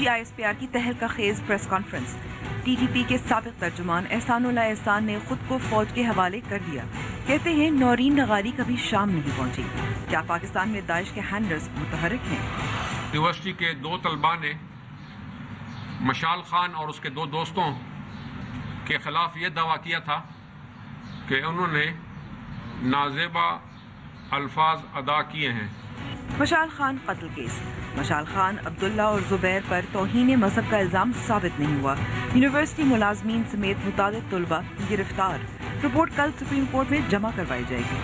DGISPR की तहलका खेज press conference. TTP के साबिक तर्जुमान एहसानुल्लाह एहसान ने खुद को फौज के हवाले कर दिया। कहते हैं नौरीन नगारी कभी शाम नहीं पहुंची। क्या पाकिस्तान में दाइश के हैंडलर्स मुतहर्रिक हैं? यूनिवर्सिटी के 2 तलबा ने मशाल खान और उसके 2 दोस्तों के खिलाफ ये दावा किया था कि उन्होंने नाजेबा अल्फाज अदा किए हैं। मशाल खान कत्ल केस। मशाल खान, अब्दुल्ला और जुबैर पर तौहीन मजहब का इल्ज़ाम साबित नहीं हुआ। यूनिवर्सिटी मुलाजमीन समेत मुतादिद तलबा गिरफ्तार। रिपोर्ट कल सुप्रीम कोर्ट में जमा करवाई जाएगी।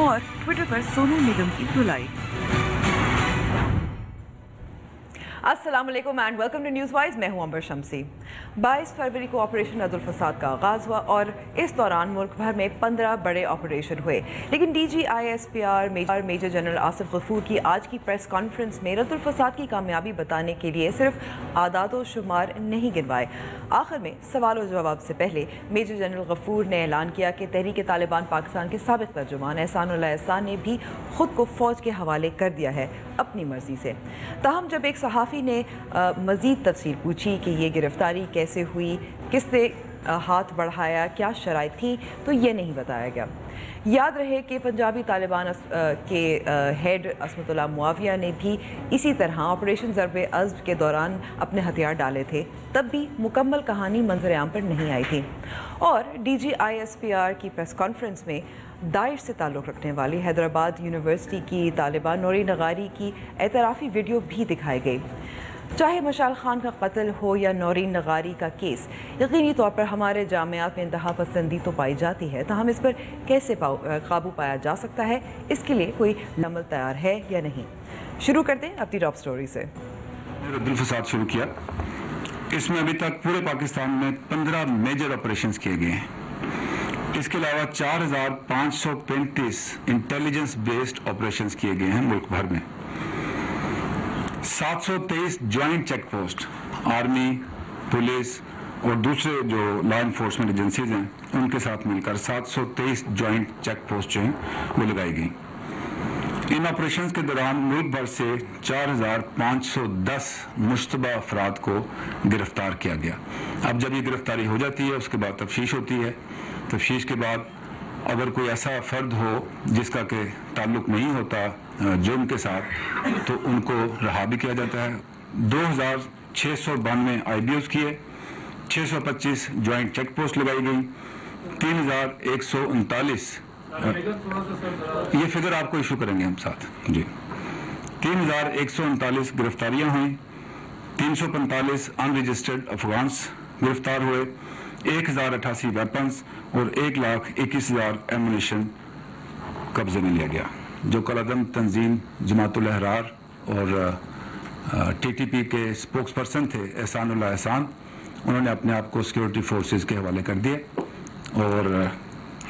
और ट्विटर पर सोनू निगम की धुलाई। अस्सलाम वालेकुम and welcome to news wise. मैं हूं अंबर शमसी। 22 फरवरी को ऑपरेशन रद्दुल फसाद का आगाज़ हुआ और इस दौरान मुल्क भर में 15 बड़े ऑपरेशन हुए। लेकिन DGISPR major general Asif Ghafoor की आज की प्रेस कॉन्फ्रेंस में रद्दुल फसाद की कामयाबी बताने के लिए सिर्फ आदाद व शुमार नहीं गिनवाए। आखिर में सवाल और जवाब से पहले मेजर जनरल गफूर ने ऐलान किया कि तहरीक तालिबान पाकिस्तान के साबिक तर्जुमान एहसानुल्लाह एहसान ने भी खुद को फ़ौज के हवाले कर दिया है अपनी मर्जी से। ताहम जब एक सहाफ़ी ने मज़ीद तफसील पूछी कि ये गिरफ्तारी कैसे हुई, किससे हाथ बढ़ाया, क्या शराइत थी, तो ये नहीं बताया गया। याद रहे कि पंजाबी तालिबान के हेड असमतुल्लाह मुआविया ने भी इसी तरह ऑपरेशन ज़रब अज़्ब के दौरान अपने हथियार डाले थे, तब भी मुकम्मल कहानी मंजर आम पर नहीं आई थी। और DGISPR की प्रेस कॉन्फ्रेंस में दाइश से ताल्लुक़ रखने वाली हैदराबाद यूनिवर्सिटी की तालिबा नौरीन नगारी की एतराफ़ी वीडियो भी दिखाई गई। चाहे मशाल खान का कत्ल हो या नौरीन नगारी का केस, यकीनी तौर पर हमारे जामियात में इंतहा पसंदी तो पाई जाती है, तो हम इस पर कैसे काबू पाया जा सकता है, इसके लिए कोई अमल तैयार है या नहीं। शुरू करते हैं अपनी टॉप स्टोरी से। रद्दुल फसाद शुरू किया। इसमें अभी तक पूरे पाकिस्तान में 15 मेजर ऑपरेशंस किए गए हैं। इसके अलावा 4535 इंटेलिजेंस बेस्ड ऑपरेशंस किए गए हैं मुल्क भर में। 723 joint check post army, police और दूसरे जो लॉ इन्फोर्समेंट एजेंसीज हैं उनके साथ मिलकर 723 ज्वाइंट चेक पोस्ट जो हैं वो लगाई गई। इन ऑपरेशंस के दौरान मुल्क भर से 4510 मुश्तबा अफराद को गिरफ्तार किया गया। अब जब ये गिरफ्तारी हो जाती है उसके बाद तफ्तीश होती है। तफ्तीश के बाद अगर कोई ऐसा फ़र्द हो जिसका के ताल्लुक़ नहीं होता जुर्म के साथ, तो उनको रहा भी किया जाता है। 2692 IBOs किए, 625 ज्वाइंट चेक पोस्ट लगाई गई, 3139 ये फिगर आपको इशू करेंगे हम साथ जी। 3139 गिरफ्तारियां हुई, 345 अनरजिस्टर्ड अफगान्स गिरफ्तार हुए, 1088 वेपन्स और 1,21,000 एमुनिशन कब्जे में लिया गया। जो कलअदम तंजीम जमातुल अहरार और TTP के स्पोक्स पर्सन थे एहसानुल्लाह एहसान, उन्होंने अपने आप को सिक्योरिटी फोर्सेस के हवाले कर दिए और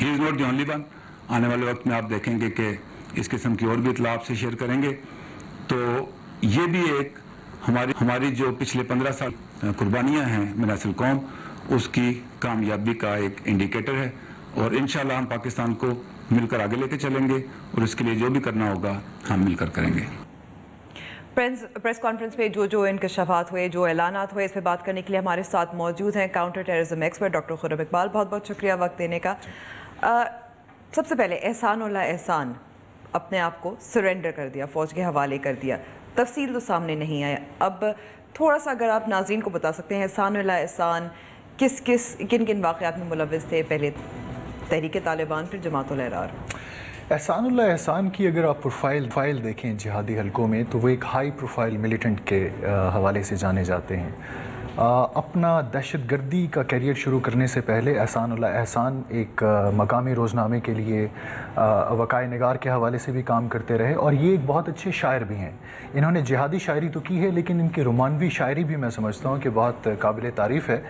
he is not the only one. आने वाले वक्त में आप देखेंगे कि इस किस्म की और भी इतला आपसे शेयर करेंगे। तो ये भी एक हमारी जो पिछले 15 साल कुर्बानियाँ हैं मिनासिल कौम, उसकी कामयाबी का एक इंडिकेटर है और इंशाअल्लाह हम पाकिस्तान को मिलकर आगे लेके चलेंगे और इसके लिए जो भी करना होगा हम मिलकर करेंगे। प्रेस कॉन्फ्रेंस में जो इंकशाफात हुए, जो ऐलानात हुए, इस पर बात करने के लिए हमारे साथ मौजूद हैं counter terrorism expert doctor Khurram Iqbal. बहुत बहुत शुक्रिया वक्त देने का। सबसे पहले एहसानुल्लाह एहसान अपने आप को सरेंडर कर दिया, फ़ौज के हवाले कर दिया, तफसील तो सामने नहीं आया। अब थोड़ा सा अगर आप नाज़रीन को बता सकते हैं एहसानुल्लाह एहसान किन किन वाक़यात में मुलव्विस थे, पहले तहरीक तालिबान फिर जमातुल अहरार। एहसानुल्लाह एहसान की अगर आप प्रोफाइल देखें जिहादी हलकों में, तो वो एक हाई प्रोफाइल मिलिटेंट के हवाले से जाने जाते हैं। अपना दहशतगर्दी का करियर शुरू करने से पहले एहसानुल्लाह एहसान एक मकामी रोज़नामे के लिए वक़ाए निगार के हवाले से भी काम करते रहे और ये एक बहुत अच्छे शायर भी हैं। इन्होंने जिहादी शायरी तो की है, लेकिन इनकी रोमानवी शायरी भी मैं समझता हूँ कि बहुत काबिल तारीफ़ है।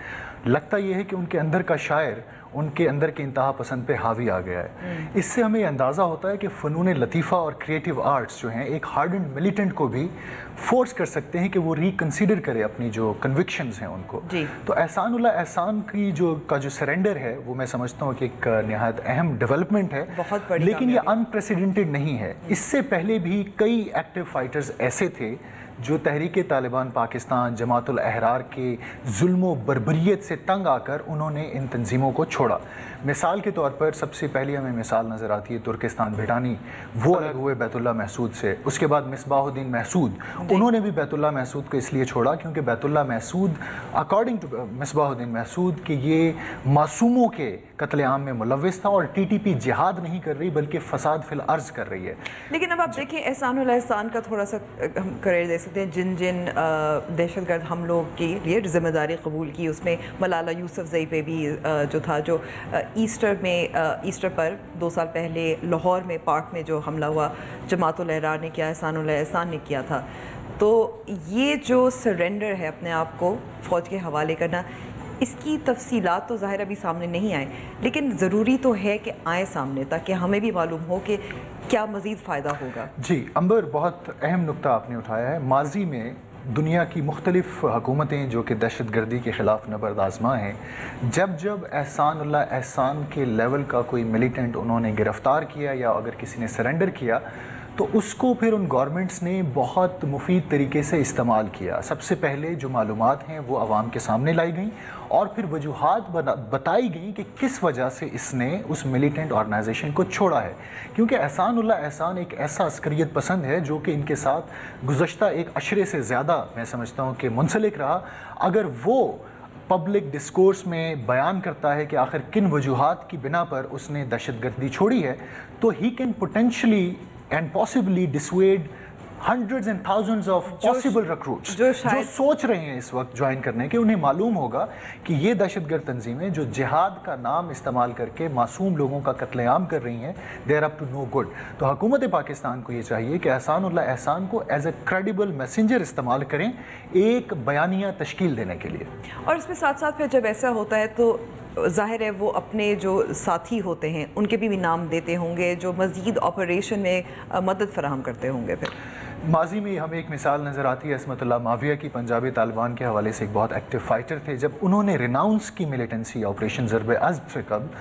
लगता ये है कि उनके अंदर का शायर उनके अंदर के इंतहा पसंद पे हावी आ गया है। इससे हमें अंदाज़ा होता है कि फ़नून लतीफ़ा और क्रिएटिव आर्ट्स जो हैं एक हार्डन मिलिटेंट को भी फोर्स कर सकते हैं कि वो रिकन्सिडर करे अपनी जो कन्विक्शंस हैं उनको। तो एहसानुल्लाह एहसान की जो सरेंडर है वो मैं समझता हूँ कि एक नहायत अहम डेवलपमेंट है, बहुत बड़ी, लेकिन ये अनप्रेसिडेंटेड नहीं है। इससे पहले भी कई एक्टिव फाइटर्स ऐसे थे जो तहरीक तालिबान पाकिस्तान जमात उल अहरार के जुल्म व बर्बरियत से तंग आकर उन्होंने इन तंजीमों को छोड़ा। मिसाल के तौर पर सबसे पहली हमें मिसाल नज़र आती है तुर्किस्तान भिटानी, वो अलग हुए बैतुल्लाह महसूद से। उसके बाद मिसबाहुद्दीन महसूद, उन्होंने भी बैतुल्लाह महसूद को इसलिए छोड़ा क्योंकि बैतुल्लाह महसूद अकॉर्डिंग टू मिसबाहुद्दीन महसूद कि ये मासूमों के कत्लेआम में मुलव्विस था और टीटीपी जिहाद नहीं कर रही बल्कि फसाद फिल अर्ज कर रही है। लेकिन अब आप देखिए एहसानुल एहसान का थोड़ा सा हम क्रेडिट दे सकते हैं। जिन जिन दहशतगर्द हमलों के लिए जिम्मेदारी कबूल की, उसमें मलाला यूसुफजई पे भी जो था, जो ईस्टर पर 2 साल पहले लाहौर में पार्क में जो हमला हुआ जमात उल अहरार ने किया, एहसानुल एहसान ने किया था। तो ये जो सरेंडर है अपने आप को फ़ौज के हवाले करना, इसकी तफसीलात तो ज़ाहिर अभी सामने नहीं आए, लेकिन ज़रूरी तो है कि आए सामने ताकि हमें भी मालूम हो कि क्या मज़ीद फ़ायदा होगा। जी अंबर, बहुत अहम नुक्ता आपने उठाया है। माजी में दुनिया की मुख्तलिफ़ हुकूमतें जो कि दहशत गर्दी के ख़िलाफ़ नबर्द आज़मा हैं, जब एहसानुल्लाह एहसान के लेवल का कोई मिलिटेंट उन्होंने गिरफ़्तार किया या अगर किसी ने सरेंडर किया तो उसको फिर उन गवर्नमेंट्स ने बहुत मुफीद तरीके से इस्तेमाल किया। सबसे पहले जो मालूमात हैं वो आवाम के सामने लाई गई और फिर वजूहात बताई गई कि किस वजह से इसने उस मिलिटेंट ऑर्गेनाइजेशन को छोड़ा है। क्योंकि एहसानुल्लाह एहसान एक ऐसा अस्करियत पसंद है जो कि इनके साथ गुज़श्ता एक अशरे से ज़्यादा मैं समझता हूँ कि मुंसलिक रहा। अगर वो पब्लिक डिस्कोर्स में बयान करता है कि आखिर किन वजूहात की बिना पर उसने दहशतगर्दी छोड़ी है, तो he can potentially and possibly dissuade hundreds and thousands of possible recruits जो सोच रहे हैं इस वक्त ज्वाइन करने के। उन्हें मालूम होगा कि ये दहशतगर्द तंजीमें जो जिहाद का नाम इस्तेमाल करके मासूम लोगों का कत्लेआम कर रही हैं, they are up to no good. तो हुकूमत पाकिस्तान को ये चाहिए कि एहसानुल्लाह एहसान को एज ए क्रेडिबल मैसेंजर इस्तेमाल करें एक बयानिया तश्कील देने के लिए। और इसमें साथ साथ फिर जब ऐसा होता है तो ज़ाहिर है वो अपने जो साथी होते हैं उनके भी नाम देते होंगे जो मज़ीद ऑपरेशन में मदद फराहम करते होंगे। फिर माजी में हमें एक मिसाल नज़र आती है असमतुल्लाह माविया की, पंजाबी तालिबान के हवाले से एक बहुत एक्टिव फाइटर थे। जब उन्होंने रिनाउंस की मिलिटेंसी ऑपरेशन ज़रब अज़्ब से कब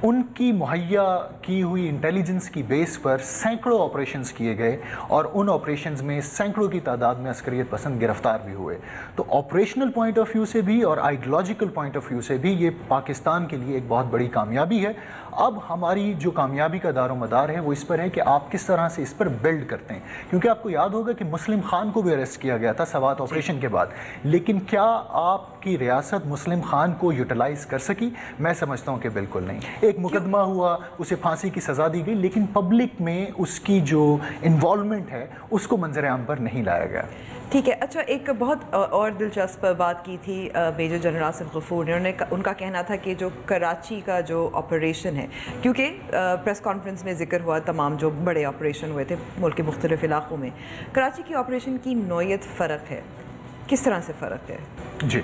उनकी मुहैया की हुई इंटेलिजेंस की बेस पर सैकड़ों ऑपरेशंस किए गए और उन ऑपरेशंस में सैकड़ों की तादाद में अस्करियत पसंद गिरफ्तार भी हुए। तो ऑपरेशनल पॉइंट ऑफ व्यू से भी और आइडियोलॉजिकल पॉइंट ऑफ व्यू से भी ये पाकिस्तान के लिए एक बहुत बड़ी कामयाबी है। अब हमारी जो कामयाबी का दारोमदार है वो इस पर है कि आप किस तरह से इस पर बिल्ड करते हैं। क्योंकि आपको याद होगा कि मुस्लिम खान को भी अरेस्ट किया गया था सवात ऑपरेशन के बाद, लेकिन क्या आपकी रियासत मुस्लिम खान को यूटिलाइज कर सकी? मैं समझता हूँ कि बिल्कुल नहीं। एक मुकदमा हुआ, उसे फांसी की सज़ा दी गई, लेकिन पब्लिक में उसकी जो इन्वॉल्वमेंट है उसको मंजर आम पर नहीं लाया गया। ठीक है। अच्छा, एक बहुत और दिलचस्प बात की थी मेजर जनरल आसिफ गफूर ने। उनका कहना था कि जो कराची का जो ऑपरेशन है, क्योंकि प्रेस कॉन्फ्रेंस में जिक्र हुआ तमाम जो बड़े ऑपरेशन हुए थे मुल्क के मुख्तलिफ इलाक़ों में, कराची की ऑपरेशन की नौयत फ़र्क है। किस तरह से फ़र्क है? जी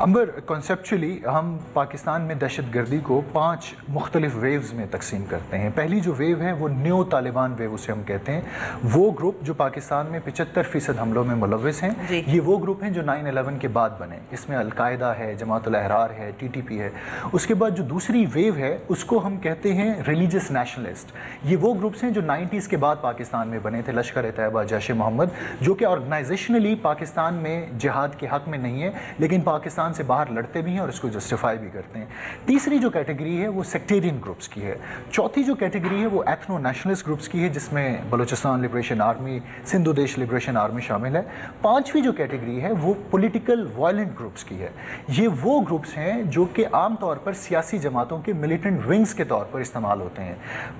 अंबर, कॉन्सेप्चुअली हम पाकिस्तान में दहशत गर्दी को 5 मुख्तलिफ वेव्स में तकसीम करते हैं। पहली जो वेव है वो न्यू तालिबान वेव उसे हम कहते हैं। वो ग्रुप जो पाकिस्तान में 75% हमलों में मुलव्विस हैं, ये वो ग्रुप हैं जो 9/11 के बाद बने। इसमें अलकायदा है, जमात उल अहरार है, TTP है। उसके बाद जो दूसरी वेव है उसको हम कहते हैं रिलीजियस नेशनलिस्ट। ये वो ग्रुप्स हैं जो 90s के बाद पाकिस्तान में बने थे, लश्कर तैयबा, जैश मोहम्मद, जो कि ऑर्गेनाइजेशनली पाकिस्तान में जिहाद के हक में नहीं है लेकिन पाकिस्तान से बाहर लड़ते भी हैं और इसको जस्टिफाई भी करते हैं। तीसरी जो कैटेगरी है वो सेक्टेरियन ग्रुप्स की है। चौथी जो कैटेगरी है वो एथनो नेशनलिस्ट ग्रुप्स की है, जिसमें बलूचिस्तान लिबरेशन आर्मी, सिंधु देश लिबरेशन आर्मी शामिल है। पांचवी जो कैटेगरी है वो पॉलिटिकल वायलेंट ग्रुप्स की है। ये वो ग्रुप्स हैं जो कि आमतौर पर सियासी जमातों के मिलिटेंट विंग्स के तौर पर इस्तेमाल होते हैं।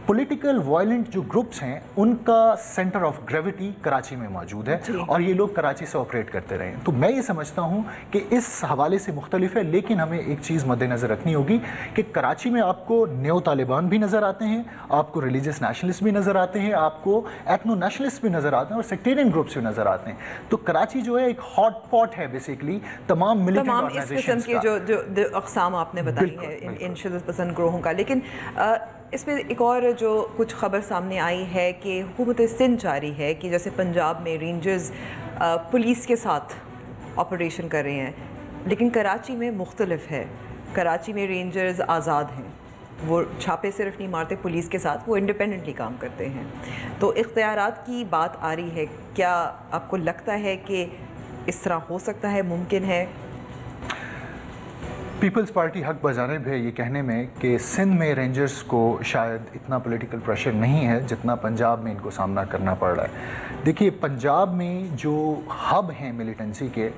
पॉलिटिकल वायलेंट जो ग्रुप्स हैं उनका सेंटर ऑफ ग्रेविटी कराची में मौजूद है और ये लोग कराची से ऑपरेट करते रहे। तो मैं ये समझता हूँ कि इस हवाले से मुख्तलिफ है, लेकिन हमें एक चीज़ मद्देनज़र रखनी होगी कि कराची में आपको न्यू तालिबान भी नज़र आते हैं, आपको रिलीजियस नेशनलिस्ट भी नज़र आते हैं, आपको एथनो नेशनलिस्ट भी नज़र आते हैं और सेक्टेरियन ग्रुप्स भी नज़र आते हैं। तो कराची जो है एक हॉट पॉट है बेसिकली तमाम मिलिटेंट ऑर्गेनाइजेशंस का। जो अक़साम आपने बताई है इन शिद्दत पसंद ग्रोहों का। लेकिन इसमें एक और जो कुछ खबर सामने आई है कि हुकूमत सिंध चाह रही है कि जैसे पंजाब में रेंजर्स पुलिस के साथ ऑपरेशन कर रहे हैं, लेकिन कराची में मुख्तलिफ है। कराची में रेंजर्स आज़ाद हैं, وہ چھاپے صرف نہیں مارتے پولیس کے ساتھ, وہ انڈیپینڈنٹلی کام کرتے ہیں. تو اختیارات کی بات آ رہی ہے, کیا آپ کو لگتا ہے کہ اس طرح ہو سکتا ہے, ممکن ہے؟ پیپلز پارٹی حق بجانب ہے یہ کہنے میں کہ سندھ میں رینجرز کو شاید اتنا پولیٹیکل پریشر نہیں ہے جتنا پنجاب میں ان کو سامنا کرنا پڑ رہا ہے. دیکھیے, پنجاب میں جو ہب ہیں ملیٹنسی کے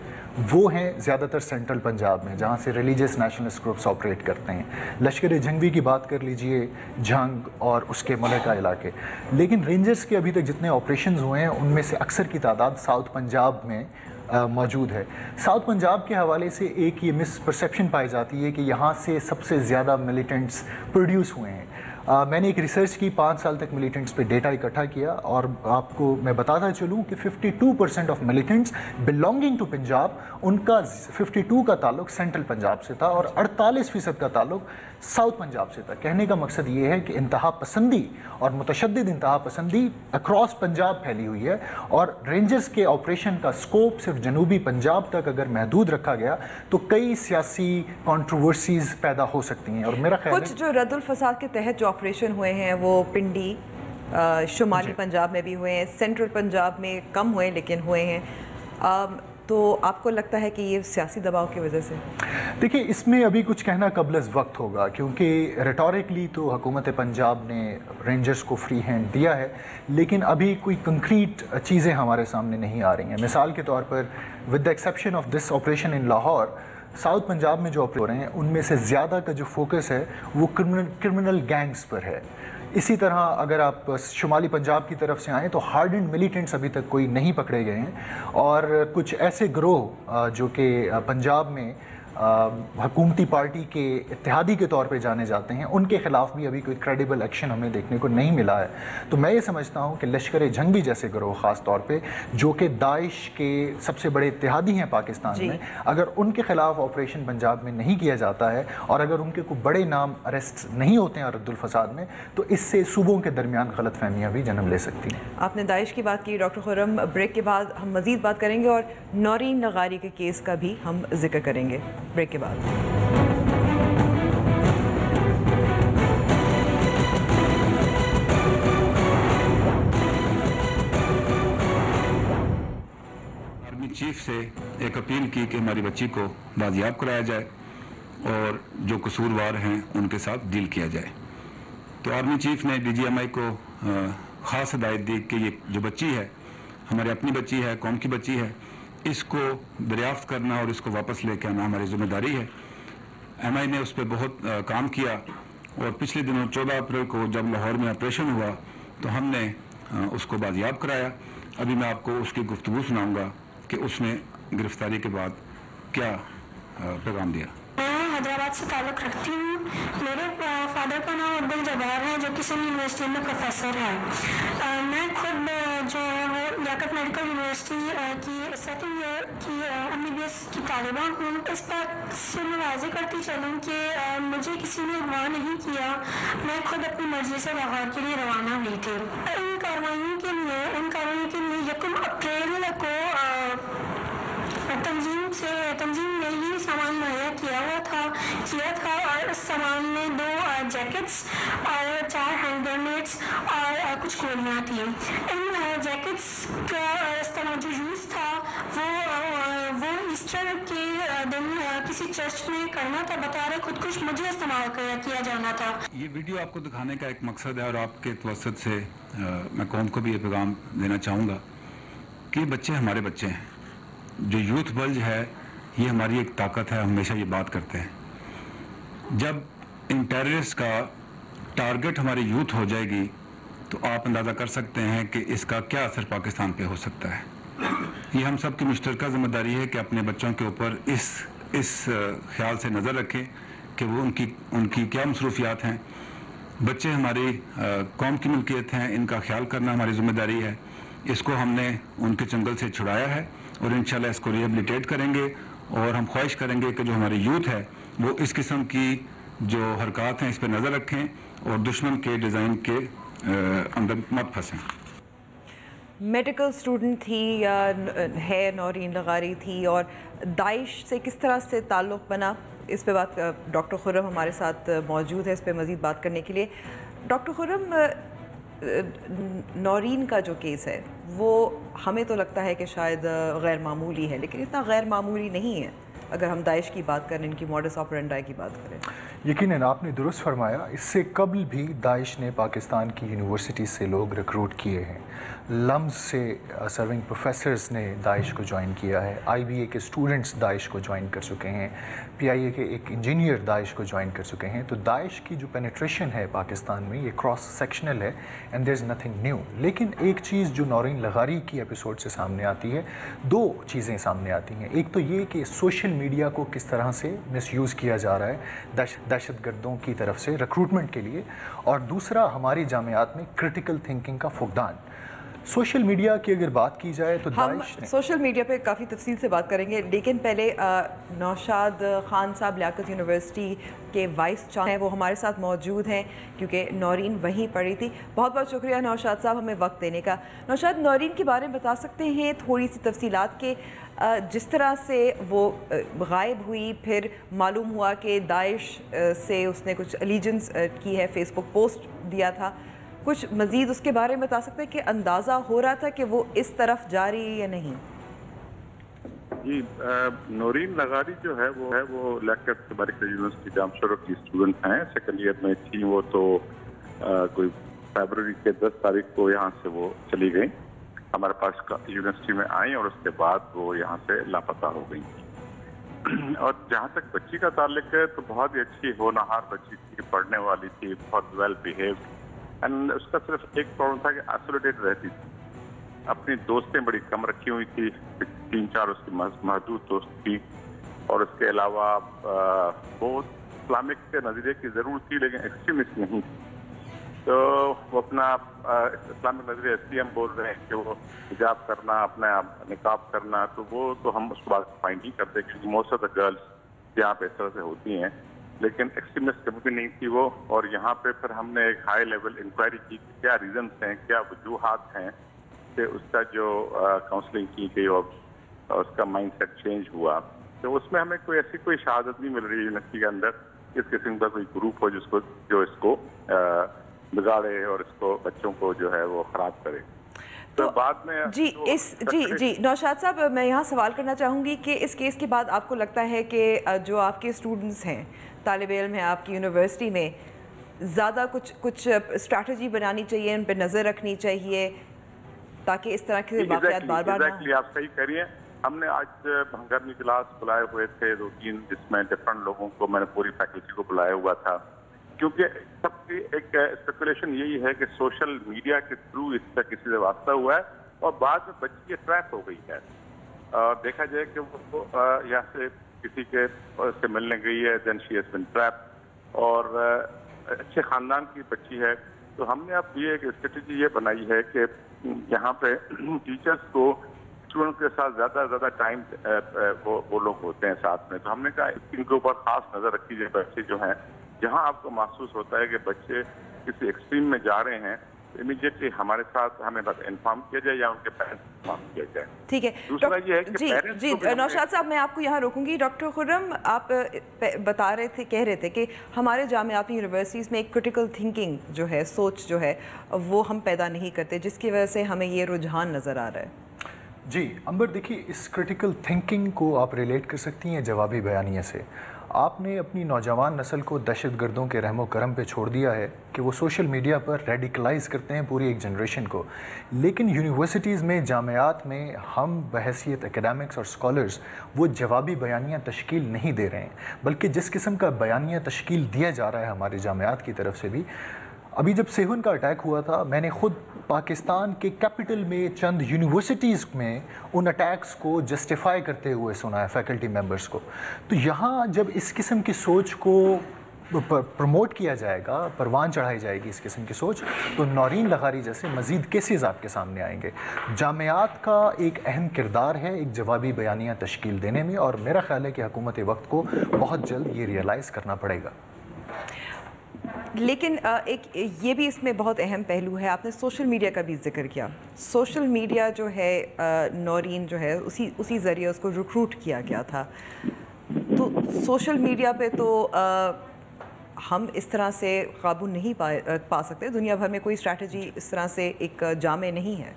وہ ہیں زیادہ تر سینٹرل پنجاب میں, جہاں سے ریلیجیس نیشنلسٹ گروپس آپریٹ کرتے ہیں. لشکر جنگوی کی بات کر لیجئے, جھنگ اور اس کے ملکہ علاقے. لیکن رینجرز کے ابھی تک جتنے آپریشنز ہوئے ہیں ان میں سے اکثر کی تعداد ساؤتھ پنجاب میں موجود ہے. ساؤتھ پنجاب کے حوالے سے ایک یہ مس پرسیپشن پائی جاتی ہے کہ یہاں سے سب سے زیادہ ملیٹنٹس پروڈیوس ہوئے ہیں. میں نے ایک ریسرچ کی, 5 سال تک ملیٹنٹس پہ ڈیٹا اکٹھا کیا, اور آپ کو میں بتاتا چلوں کہ 52% of militants belonging to Punjab, ان کا 52 کا تعلق سینٹرل پنجاب سے تھا اور 48% کا تعلق ساؤتھ پنجاب سے تھا. کہنے کا مقصد یہ ہے کہ انتہا پسندی اور متشدد انتہا پسندی اکراس پنجاب پھیلی ہوئی ہے, اور رینجرز کے آپریشن کا سکوپ صرف جنوبی پنجاب تک اگر محدود رکھا گیا تو کئی سیاسی کنٹروورسیز پیدا ہو سکتی ہیں. اور میرا خیال ہے کچھ جو رد الفساد کے تحت جو آپریشن ہوئے ہیں وہ پنڈی, شمالی پنجاب میں بھی ہوئے ہیں, سینٹرل پنجاب میں کم ہوئے لیکن ہوئے ہیں, تو آپ کو لگتا ہے کہ یہ سیاسی دباؤ کی وجہ سے؟ دیکھیے, اس میں ابھی کچھ کہنا قبل از وقت ہوگا, کیونکہ ریٹورکلی تو حکومت پنجاب نے رینجرز کو فری ہینڈ دیا ہے, لیکن ابھی کوئی کنکریٹ چیزیں ہمارے سامنے نہیں آ رہی ہیں. مثال کے طور پر, with the exception of this operation in Lahore, south Punjab میں جو آپریٹ ہو رہے ہیں ان میں سے زیادہ کا جو فوکس ہے وہ کرمنل گینگز پر ہے. اسی طرح اگر آپ شمالی پنجاب کی طرف سے آئیں تو ہارڈنڈ ملیٹنٹس ابھی تک کوئی نہیں پکڑے گئے ہیں, اور کچھ ایسے گروہ جو کہ پنجاب میں حکومتی پارٹی کے اتحادی کے طور پہ جانے جاتے ہیں, ان کے خلاف بھی ابھی کوئی کریڈیبل ایکشن ہمیں دیکھنے کو نہیں ملا ہے. تو میں یہ سمجھتا ہوں کہ لشکر جنگوی جیسے گروہ خاص طور پہ جو کہ داعش کے سب سے بڑے اتحادی ہیں پاکستان میں, اگر ان کے خلاف آپریشن پنجاب میں نہیں کیا جاتا ہے اور اگر ان کے کوئی بڑے نام اریسٹ نہیں ہوتے ہیں رد الفساد میں, تو اس سے صوبوں کے درمیان غلط فہمیاں بھی جنم لے سکتی ہیں. آپ نے داعش کی بات کی ڈاکٹر خرم, بریک کے بعد ہم مزید بات کریں گے اور نورین لغاری کے کیس کا بھی ہم ذکر کریں گے بریک کے بعد. آرمی چیف سے ایک اپیل کی کہ ہماری بچی کو بازیاب کرایا جائے اور جو قصوروار ہیں ان کے ساتھ ڈیل کیا جائے. تو آرمی چیف نے ڈی جی ایم آئی کو خاص ہدایت دی کہ یہ جو بچی ہے ہماری اپنی بچی ہے, قوم کی بچی ہے, اس کو دریافت کرنا اور اس کو واپس لے کے آنا ہماری ذمہ داری ہے. ایم آئی نے اس پہ بہت کام کیا, اور پچھلے دنوں 14 اپریل کو جب لاہور میں آپریشن ہوا تو ہم نے اس کو بازیاب کرایا. ابھی میں آپ کو اس کی گفتگو سناؤں گا کہ اس نے گرفتاری کے بعد کیا پیغام دیا. میں حیدرآباد سے تعلق رکھتی ہوں. میرے فادر کا نام عبد الجبار ہے جو کہ سندھ یونیورسٹی میں پروفیسر ہے. میں خود جو ہے وہ لیاقت میڈیکل یونیورسٹی کی سیکنڈ ایئر کی MBBS کی طالبہ ہوں. اس بات سے میں واضح کرتی چلوں کہ مجھے کسی نے اغوا نہیں کیا, میں خود اپنی مرضی سے لاہور کے لیے روانہ ہوئی تھی. ان کارروائیوں کے لیے 1 اپریل کو تنظیم نے ہی سامان مہیا کیا تھا اور اس سامان میں 2 جیکٹس اور 4 ہینڈ گرینیڈس اور کچھ گولیاں تھیں. ان جیکٹس کا استعمال جو یوز تھا وہ ایسٹر کے دن کسی چرچ میں کرنا تھا. بطور خودکش مجھے استعمال کیا جانا تھا. یہ ویڈیو آپ کو دکھانے کا ایک مقصد ہے, اور آپ کے توسط سے میں قوم کو بھی یہ پیغام دینا چاہوں گا کہ یہ بچے ہمارے بچے ہیں. جو یوتھ بلج ہے یہ ہماری ایک طاقت ہے, ہمیشہ یہ بات کرتے ہیں. جب ان ٹیررسٹ کا ٹارگٹ ہماری یوتھ ہو جائے گی تو آپ اندازہ کر سکتے ہیں کہ اس کا کیا اثر پاکستان پہ ہو سکتا ہے. یہ ہم سب کی مشترکہ ذمہ داری ہے کہ اپنے بچوں کے اوپر اس خیال سے نظر رکھیں کہ وہ ان کی کیا مصروفیات ہیں. بچے ہماری قوم کی ملکیت ہیں, ان کا خیال کرنا ہماری ذمہ داری ہے. اس کو ہم نے ان کے چنگل سے چھڑایا ہے اور انشاءاللہ اس کو ریہیبلیٹیٹ کریں گے, اور ہم خواہش کریں گے کہ جو ہماری یوتھ ہے وہ اس قسم کی جو حرکات ہیں اس پہ نظر رکھیں اور دشمن کے ڈیزائن کے اندر مت پھنسیں. میڈیکل اسٹوڈنٹ تھی ہے نورین لغاری تھی, اور داعش سے کس طرح سے تعلق بنا इस पे बात डॉक्टर खुर्रम हमारे साथ मौजूद है इस पे मज़ीद बात करने के लिए। डॉक्टर खुर्रम, नौरीन का जो केस है वो हमें तो लगता है कि शायद गैर मामूली है, लेकिन इतना गैर मामूली नहीं है अगर हम दाइश की बात करें, इनकी मॉडस ऑपरेंडाई की बात करें। यकीनन आपने दुरुस्त फरमाया, इससे कबल भी दाइश ने पाकिस्तान की यूनिवर्सिटी से लोग रिक्रूट किए हैं। लम्स से सर्विंग प्रोफेसर्स ने दाइश को ज्वाइन किया है, IBA के स्टूडेंट्स दाइश को ज्वाइन कर चुके हैं, PIA के एक इंजीनियर दाइश को ज्वाइन कर चुके हैं। तो दाइश की जो पेनिट्रेशन है पाकिस्तान में ये क्रॉस सेक्शनल है and there is nothing new. लेकिन एक चीज़ जो नौरीन लगारी की एपिसोड से सामने आती है, दो चीज़ें सामने आती हैं। एक तो ये कि सोशल मीडिया को किस तरह से मिसयूज़ किया जा रहा है दहशतगर्दों की तरफ से रिक्रूटमेंट के लिए, और दूसरा हमारी जामियात में क्रिटिकल थिंकिंग का फुकदान। सोशल मीडिया की अगर बात की जाए तो हम दाइश ने सोशल मीडिया पे काफ़ी तफसील से बात करेंगे, लेकिन पहले नौशाद खान साहब लियाकत यूनिवर्सिटी के वाइस चांसलर हैं, वो हमारे साथ मौजूद हैं क्योंकि नौरीन वहीं पढ़ी थी। बहुत बहुत शुक्रिया नौशाद साहब हमें वक्त देने का। नौशाद, नौरीन के बारे में बता सकते हैं थोड़ी सी तफसीलात के, जिस तरह से वो गायब हुई, फिर मालूम हुआ कि दाइश से उसने कुछ अलीजेंस की है, फेसबुक पोस्ट दिया था, कुछ मज़ीद उसके बारे में बता सकते हैं कि अंदाज़ा हो रहा था कि वो इस तरफ जा रही है या नहीं? जी, नौरीन लगारी जो है वो लियाकत मेडिकल यूनिवर्सिटी जामशोरा की स्टूडेंट हैं, सेकेंड ईयर में थी वो। तो कोई फरवरी के 10 तारीख को यहाँ से वो चली गई, हमारे पास यूनिवर्सिटी में आई और उसके बाद वो यहाँ से लापता हो गई। और जहाँ तक बच्ची का ताल्लुक है तो बहुत ही अच्छी होनहार बच्ची थी, पढ़ने वाली थी, बहुत वेल बिहेव्ड, एंड उसका सिर्फ एक प्रॉब्लम था कि आइसोलेटेड रहती थी, अपनी दोस्तें बड़ी कम रखी हुई थी, 3-4 उसकी महदूद दोस्त थी, और उसके अलावा वो इस्लामिक के नज़रिए की ज़रूर थी लेकिन एक्सट्रीमिस्ट नहीं थी। तो वो अपना इस्लामिक नज़रिया इसलिए हम बोल रहे हैं कि वो हिजाब करना, अपना निकाब करना, तो वो तो हम उसको बात फाइंड नहीं करते क्योंकि मोस्ट ऑफ द गर्ल्स यहाँ पे इस तरह से होती हैं, लेकिन एक्सट्रीमिस्ट कभी भी नहीं थी वो। और यहाँ पे फिर हमने एक हाई लेवल इंक्वायरी की कि क्या रीजंस हैं, क्या वजूहात हैं कि उसका जो काउंसलिंग की गई और उसका माइंडसेट चेंज हुआ। तो उसमें हमें कोई ऐसी कोई शहादत नहीं मिल रही यूनिवर्सिटी के अंदर इस किस्म का कोई ग्रुप हो जो इसको बिगाड़े और इसको बच्चों को जो है वो खराब करे। तो बाद में जी नौशाद साहब, मैं यहाँ सवाल करना चाहूँगी कि इस केस के बाद आपको लगता है कि जो आपके स्टूडेंट्स हैं, तालिब इल्म हैं आपकी यूनिवर्सिटी में, ज़्यादा कुछ स्ट्रैटेजी बनानी चाहिए, उन पर नज़र रखनी चाहिए ताकि इस तरह के वाक़यात बार बार ना हो? आप सही करिए। हमने आज हंगामी क्लास बुलाए हुए थे 2-3, जिसमें डिफरेंट लोगों को, मैंने पूरी फैकल्टी को बुलाया हुआ था, क्योंकि सबकी एक स्पेकुलेशन यही है कि सोशल मीडिया के थ्रू इसका किसी से वास्ता हुआ है और बाद में बच्ची ट्रैप हो गई है। देखा जाए कि वो यहाँ से किसी के से मिलने गई है, then she has been trap, और अच्छे खानदान की बच्ची है। तो हमने अब ये एक स्ट्रेटजी ये बनाई है कि यहाँ पे टीचर्स को स्टूडेंट के साथ ज़्यादा टाइम वो लोग होते हैं साथ में। तो हमने कहा इनके ऊपर खास नज़र रखी जाए। बच्चे जो हैं, जहाँ आपको महसूस होता है कि बच्चे किसी एक्सट्रीम में जा रहे हैं, इमीडिएटली हमारे साथ हमें बस इन्फॉर्म किया जाए या उनके पेरेंट्स इन्फॉर्म किया जाए। ठीक है, दूसरा ये है कि जी नौशाद साहब, मैं आपको यहाँ रोकूंगी। डॉक्टर खुर्रम, आप कह रहे थे कि हमारे जामियाती यूनिवर्सिटीज़ में एक क्रिटिकल थिंकिंग जो है, सोच जो है, वो हम पैदा नहीं करते, जिसकी वजह से हमें ये रुझान नज़र आ रहा है। जी अंबर, देखिए, इस क्रिटिकल थिंकिंग को आप रिलेट कर सकती हैं जवाबी बयानिया से। आपने अपनी नौजवान नस्ल को दहशतगर्दों के रहमो करम पे छोड़ दिया है कि वो सोशल मीडिया पर रेडिकलाइज करते हैं पूरी एक जनरेशन को, लेकिन यूनिवर्सिटीज़ में, जामियात में हम बहैसियत एकेडमिक्स और स्कॉलर्स वो जवाबी बयानियाँ तश्कील नहीं दे रहे हैं, बल्कि जिस किस्म का बयानिया तश्कील दिया जा रहा है हमारे जामियात की तरफ से भी। अभी जब 7 का अटैक हुआ था, मैंने ख़ुद पाकिस्तान के कैपिटल में चंद यूनिवर्सिटीज़ में उन अटैक्स को जस्टिफाई करते हुए सुना है फैकल्टी मेंबर्स को। तो यहाँ जब इस किस्म की सोच को प्रमोट किया जाएगा, परवान चढ़ाई जाएगी इस किस्म की सोच, तो नौरीन लगारी जैसे मज़ीद केसेस आपके सामने आएंगे। जामियात का एक अहम किरदार है एक जवाबी बयानियाँ तश्कील देने में, और मेरा ख्याल है कि हुकूमत वक्त को बहुत जल्द ये रियलाइज़ करना पड़ेगा। लेकिन एक ये भी इसमें बहुत अहम पहलू है, आपने सोशल मीडिया का भी जिक्र किया। सोशल मीडिया जो है, नौरीन जो है, उसी ज़रिए उसको रिक्रूट किया गया था। تو سوشل میڈیا پہ تو ہم اس طرح سے قابو نہیں پا سکتے. دنیا بھر میں کوئی اسٹریٹجی اس طرح سے ایک جامع نہیں ہے.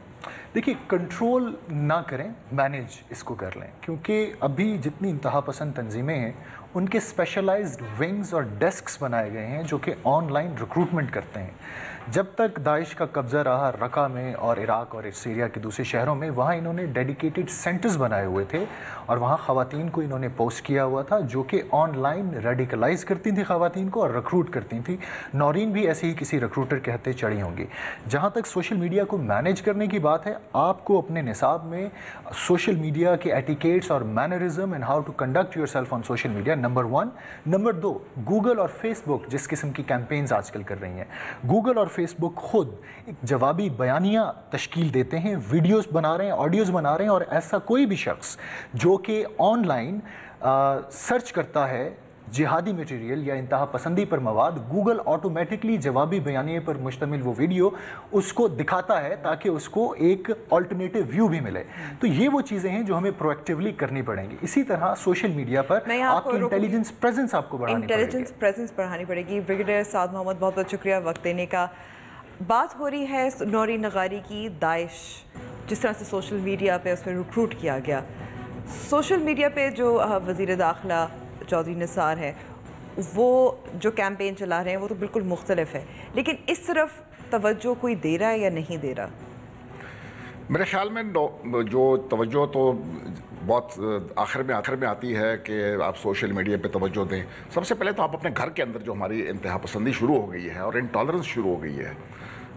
دیکھیے کنٹرول نہ کریں, مینیج اس کو کر لیں, کیونکہ ابھی جتنی انتہا پسند تنظیمیں ہیں ان کے اسپیشلائزڈ ونگز اور ڈیسکس بنائے گئے ہیں جو کہ آن لائن ریکروٹمنٹ کرتے ہیں. جب تک داعش کا قبضہ رہا رقہ میں اور عراق اور سیریا کے دوسرے شہروں میں, وہاں انہوں نے ڈیڈیکیٹڈ سینٹرز بنائے ہوئے تھے اور وہاں خواتین کو انہوں نے پوسٹ کیا ہوا تھا جو کہ آن لائن ریڈیکلائز کرتی تھیں خواتین کو اور ریکروٹ کرتی تھیں. نورین بھی ایسے ہی کسی ریکروٹر کے ہتھے چڑھی ہوں گی. جہاں تک سوشل میڈیا کو مینیج کرنے کی بات ہے, آپ کو اپنے نصاب میں سوشل میڈیا کے ایٹیکیٹس اور mannerism and how to conduct yourself on social media, number 1. Number 2, Google اور فیس بک جس قسم کی کیمپینز آج کل کر رہی ہیں, گوگل اور فیس بک خود ایک جوابی بیانیہ تشکیل دیتے ہیں, ویڈیوز بنا رہے ہیں, آڈیوز بنا رہے ہیں, اور ایسا کوئی بھی شخص جو کہ آن لائن سرچ کرتا ہے جہادی میٹیریل یا انتہا پسندی پر مواد, گوگل آٹومیٹکلی جوابی بیانیے پر مشتمل وہ ویڈیو اس کو دکھاتا ہے تاکہ اس کو ایک آلٹرنیٹیو ویو بھی ملے. تو یہ وہ چیزیں ہیں جو ہمیں پرویکٹیولی کرنی پڑیں گی. اسی طرح سوشل میڈیا پر آپ کی انٹیلیجنس پریزنس آپ کو بڑھانی پڑے گی. بریگیڈیئر سعد محمد, بہت بہت شکریہ وقت دینے کا. بات ہو رہی ہے نورین نغاری کی, داعش جس طرح سے سوشل میڈیا پہ اس پہ ریکروٹ کیا گیا. سوشل میڈیا پہ جو وزیر داخلہ چودھری نثار ہے وہ جو کیمپین چلا رہے ہیں وہ تو بالکل مختلف ہے, لیکن اس طرف توجہ کوئی دے رہا ہے یا نہیں دے رہا؟ میرے خیال میں جو توجہ تو بہت آخر میں آتی ہے کہ آپ سوشل میڈیا پہ توجہ دیں. سب سے پہلے تو آپ اپنے گھر کے اندر جو ہماری انتہا پسندی شروع ہو گئی ہے اور انٹالرنس شروع ہو گئی ہے,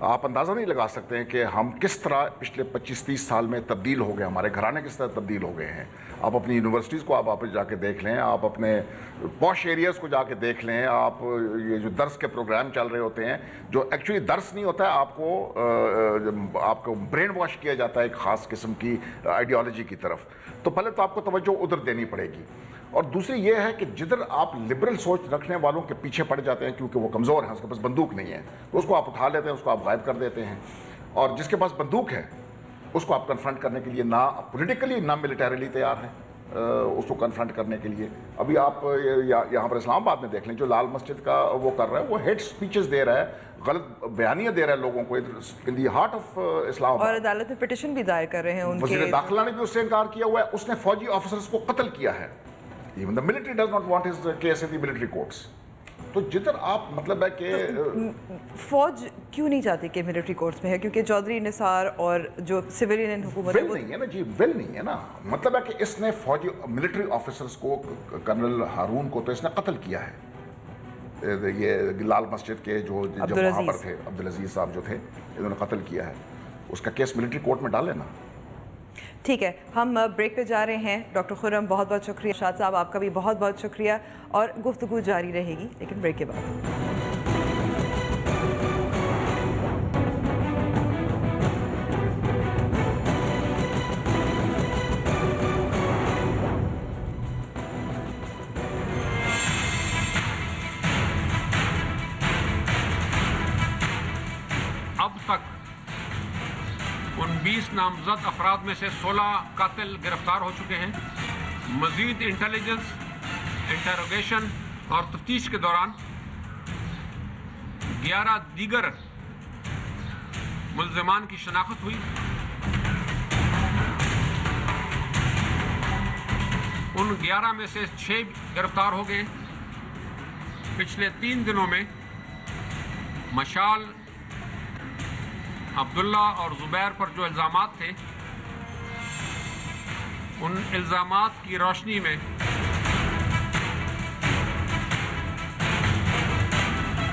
آپ اندازہ نہیں لگا سکتے ہیں کہ ہم کس طرح پچھلے 25-30 سال میں تبدیل ہو گئے, ہمارے گھرانے کس طرح تبدیل ہو گئے ہیں. آپ اپنی یونیورسٹیز کو آپ جا کے دیکھ لیں, آپ اپنے پوش ایریاز کو جا کے دیکھ لیں, آپ یہ جو درس کے پروگرام چل رہے ہوتے ہیں جو ایکچولی درس نہیں ہوتا ہے, آپ کو برین واش کیا جاتا ہے ایک خاص قسم کی آئیڈیالوجی کی طرف. تو پہلے تو آپ کو توجہ ادھر دینی پڑے گی. اور دوسری یہ ہے کہ جدھر آپ لبرل سوچ رکھنے والوں کے پیچھے پڑ جاتے ہیں کیونکہ وہ کمزور ہیں, اس کے پاس بندوق نہیں ہے, تو اس کو آپ اٹھا لیتے ہیں, اس کو آپ غائب کر دیتے ہیں. اور جس کے پاس بندوق ہے اس کو آپ کنفرنٹ کرنے کے لیے نہ پولیٹیکلی نہ ملیٹریلی تیار ہیں اس کو کنفرنٹ کرنے کے لیے. ابھی آپ یہاں پر اسلام آباد میں دیکھ لیں, جو لال مسجد کا وہ کر رہا ہے, وہ ہیٹ سپیچز دے رہا ہے, غلط بیانیاں دے رہا ہے لوگوں کو ان دی ہارٹ آف اسلام آباد. اور عدالت میں پٹیشن بھی دائر کر رہے ہیں ان کے. وزیر داخلہ نے بھی اس سے انکار کیا ہوا ہے, اس نے فوجی آفیسرز کو قتل کیا ہے. Even the military does not want his case in the military courts. تو جدھر آپ مطلب ہے کہ فوج کیوں نہیں چاہتی کہ ملٹری کورٹس میں ہے؟ کیونکہ چودھری نثار اور جو سویلین حکومت ویل نہیں ہے نا جی, ویل نہیں ہے نا. مطلب ہے کہ اس نے فوجی ملٹری آفیسرز کو, کرنل ہارون کو تو اس نے قتل کیا ہے. یہ لال مسجد کے جو وہاں پر تھے عبدالعزیز صاحب جو تھے, انہوں نے قتل کیا ہے. اس کا کیس ملٹری کورٹ میں ڈالے نا. ٹھیک ہے, ہم بریک پہ جا رہے ہیں. ڈاکٹر خرم بہت بہت شکریہ, شاد صاحب آپ کا بھی بہت بہت شکریہ, اور گفتگو جاری رہے گی لیکن بریک کے بعد. اب تک 19 نامزد افراد میں سے 16 قاتل گرفتار ہو چکے ہیں. مزید انٹیلیجنس, انٹروگیشن اور تفتیش کے دوران 11 دیگر ملزمان کی شناخت ہوئی. ان 11 میں سے 6 گرفتار ہو گئے. پچھلے 3 دنوں میں مشال, عبداللہ اور زبیر پر جو الزامات تھے, ان الزامات کی روشنی میں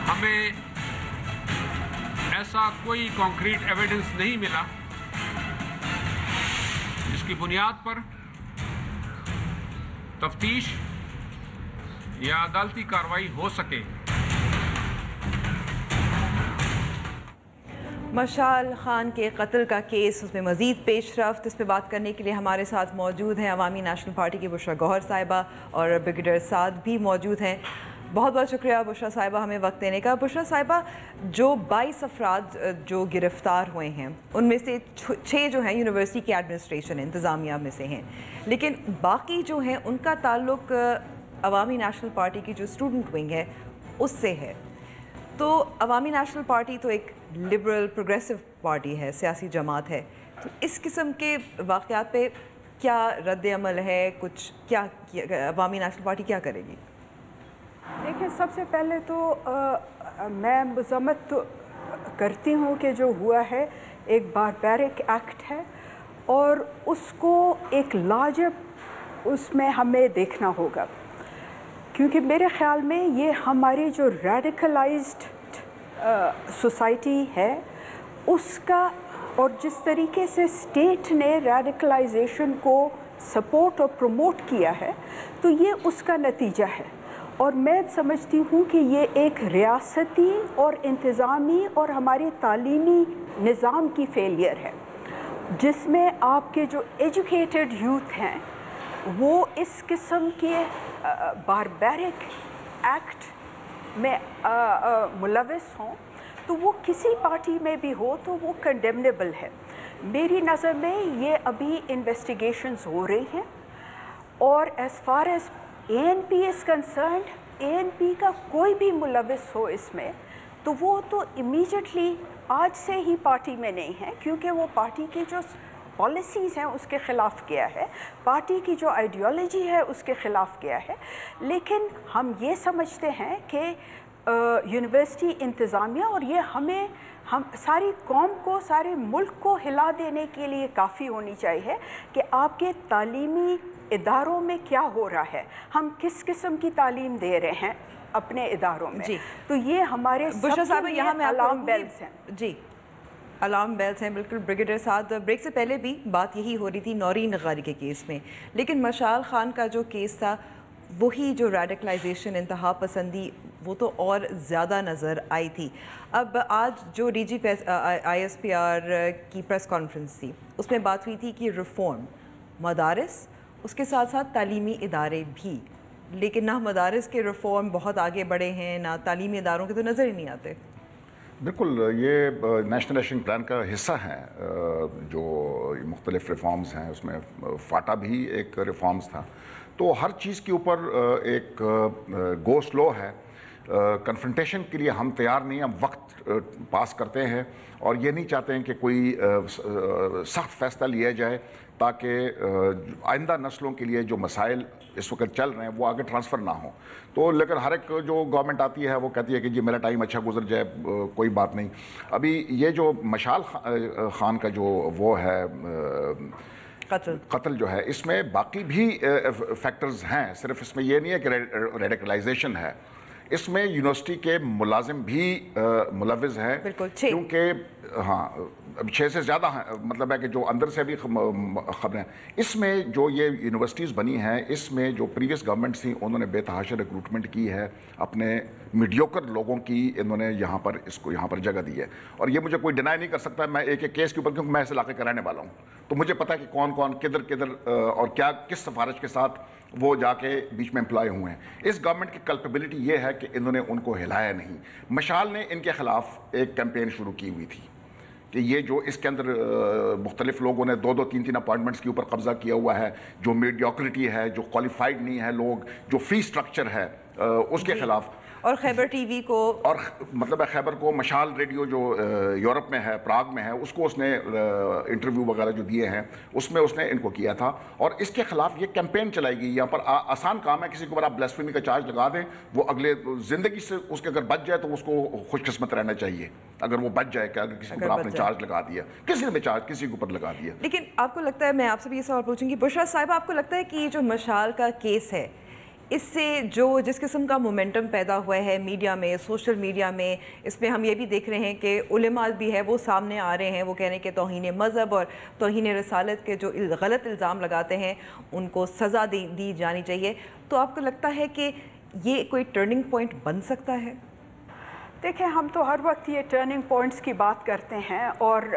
ہمیں ایسا کوئی کانکریٹ ایویڈنس نہیں ملا جس کی بنیاد پر تفتیش یا عدالتی کارروائی ہو سکے. مشال خان کے قتل کا کیس, اس میں مزید پیش رفت, اس پہ بات کرنے کے لیے ہمارے ساتھ موجود ہیں عوامی نیشنل پارٹی کی بشرا گوہر صاحبہ اور بریگیڈیئر سعد بھی موجود ہیں. بہت بہت شکریہ بشرا صاحبہ ہمیں وقت دینے کا. بشرا صاحبہ, جو 22 افراد جو گرفتار ہوئے ہیں ان میں سے 6 جو ہیں یونیورسٹی کی ایڈمنسٹریشن انتظامیہ میں سے ہیں, لیکن باقی جو ہیں ان کا تعلق अवामी नेशनल पार्टी की जो स्टूडेंट विंग है उससे है। तो अवामी नेशनल पार्टी तो एक लिबरल प्रोग्रेसिव पार्टी है, सियासी जमात है, तो इस किस्म के वाक़यात पे क्या रद्द अमल है, कुछ क्या अवामी नेशनल पार्टी क्या करेगी? देखिए, सबसे पहले तो मैं मज़म्मत तो करती हूँ कि जो हुआ है एक बारबैरिक एक्ट है और उसको एक लार्जर उसमें हमें देखना होगा, क्योंकि मेरे ख़्याल में ये हमारी जो रेडिकलाइज्ड सोसाइटी है उसका, और जिस तरीके से स्टेट ने रेडिकलाइजेशन को सपोर्ट और प्रमोट किया है, तो ये उसका नतीजा है। और मैं समझती हूँ कि ये एक रियासती और इंतज़ामी और हमारी तालीमी निज़ाम की फेलियर है, जिसमें आपके जो एजुकेटेड यूथ हैं वो इस किस्म के बारबैरिक एक्ट में मुलविस हों, तो वो किसी पार्टी में भी हो तो वो कंडेमनेबल है। मेरी नज़र में ये अभी इन्वेस्टिगेशंस हो रही हैं, और as far as ANP is concerned, ANP का कोई भी मुलविस हो इसमें, तो वो तो इमीडिएटली आज से ही पार्टी में नहीं है, क्योंकि वो पार्टी की जो पॉलिसीज़ हैं उसके ख़िलाफ़ गया है, पार्टी की जो आइडियोलॉजी है उसके ख़िलाफ़ गया है। लेकिन हम ये समझते हैं कि यूनिवर्सिटी इंतज़ामिया, और ये हम सारी कौम को, सारे मुल्क को हिला देने के लिए काफ़ी होनी चाहिए कि आपके तालीमी इदारों में क्या हो रहा है, हम किस किस्म की तालीम दे रहे हैं अपने इदारों में। जी, तो ये हमारे बुशरा साहब यहाँ में अलार्म बेल्स हैं। जी, अलार्म बेल्स हैं, बिल्कुल। ब्रिगेडियर साहब, ब्रेक से पहले भी बात यही हो रही थी नौरीन नगारी के केस में, लेकिन मशाल खान का जो केस था वही जो रेडिकलाइजेशन, इंतहा पसंदी, वो तो और ज़्यादा नज़र आई थी। अब आज जो DGP ISPR की प्रेस कॉन्फ्रेंस थी उसमें बात हुई थी कि रिफॉर्म मदारिस, उसके साथ साथ तालीमी इदारे भी, लेकिन ना मदारिस के रिफॉर्म बहुत आगे बढ़े हैं, ना तालीमी इदारों के तो नज़र ही नहीं आते। बिल्कुल, ये नेशनल एक्शन प्लान का हिस्सा है। जो मुख्तलिफ रिफॉर्म्स हैं उसमें फाटा भी एक रिफॉर्म्स था, तो हर चीज़ के ऊपर एक गो स्लो है। कन्फ्रंटेशन के लिए हम तैयार नहीं, हम वक्त पास करते हैं और ये नहीं चाहते हैं कि कोई सख्त फैसला लिया जाए ताकि आइंदा नस्लों के लिए जो मसाइल इस वक्त चल रहे हैं वो आगे ट्रांसफ़र ना हो। तो लेकिन हर एक जो गवर्नमेंट आती है वो कहती है कि जी मेरा टाइम अच्छा गुजर जाए, कोई बात नहीं। अभी ये जो मशाल खान का जो वो है कत्ल जो है, इसमें बाकी भी फैक्टर्स हैं, सिर्फ इसमें ये नहीं है कि रेडिकलाइजेशन है, इसमें यूनिवर्सिटी के मुलाजिम भी मुलविज़ हैं, क्योंकि हाँ 6 से ज़्यादा हैं, मतलब है कि जो अंदर से भी खबरें। इसमें जो ये यूनिवर्सिटीज़ बनी हैं, इसमें जो प्रीवियस गवर्नमेंट थी उन्होंने बेतहाशा रिक्रूटमेंट की है, अपने मीडियोकर लोगों की इन्होंने यहाँ पर जगह दी है। और ये मुझे कोई डिनाई नहीं कर सकता, मैं एक केस के ऊपर, क्योंकि मैं इस इलाके का रहने वाला हूँ, तो मुझे पता है कि कौन कौन किधर और क्या किस सिफारिश के साथ वो जाके बीच में एम्प्लॉय हुए हैं। इस गवर्नमेंट की कल्पेबिलिटी ये है कि इन्होंने उनको हिलाया नहीं। मशाल ने इनके खिलाफ एक कैंपेन शुरू की हुई थी कि ये जो इसके अंदर मुख्तलिफ लोगों ने 2-2, 3-3 अपॉइंटमेंट्स के ऊपर कब्जा किया हुआ है, जो मीडियोक्रिटी है, जो क्वालिफाइड नहीं है लोग, जो फी स्ट्रक्चर है, उसके खिलाफ। और खैबर टीवी को, और मतलब है खैबर को, मशाल रेडियो जो यूरोप में है, प्राग में है, उसको उसने इंटरव्यू वगैरह जो दिए हैं उसमें उसने इनको किया था। और इसके खिलाफ ये कैंपेन चलाई गई। यहाँ पर आसान काम है, किसी के ऊपर आप ब्लास्फेमी का चार्ज लगा दें, वो अगले ज़िंदगी से उसके अगर बच जाए तो उसको खुशकिस्मत रहना चाहिए अगर वो बच जाए कि अगर किसी के ऊपर आपने चार्ज लगा दिया, किसी ने चार्ज किसी के ऊपर लगा दिया। लेकिन आपको लगता है, मैं आपसे भी ये सवाल पूछूंगी बुशरा साहिब, आपको लगता है कि ये जो मशाल का केस है, इससे जिस किस्म का मोमेंटम पैदा हुआ है मीडिया में, सोशल मीडिया में, इसमें हम ये भी देख रहे हैं कि उलेमा भी है वो सामने आ रहे हैं, वो कह रहे हैं कि तौहीन मज़हब और तौहीन रसालत के जो गलत इल्ज़ाम लगाते हैं उनको सज़ा दी जानी चाहिए, तो आपको लगता है कि ये कोई टर्निंग पॉइंट बन सकता है? देखिए, हम तो हर वक्त ये टर्निंग पॉइंट्स की बात करते हैं और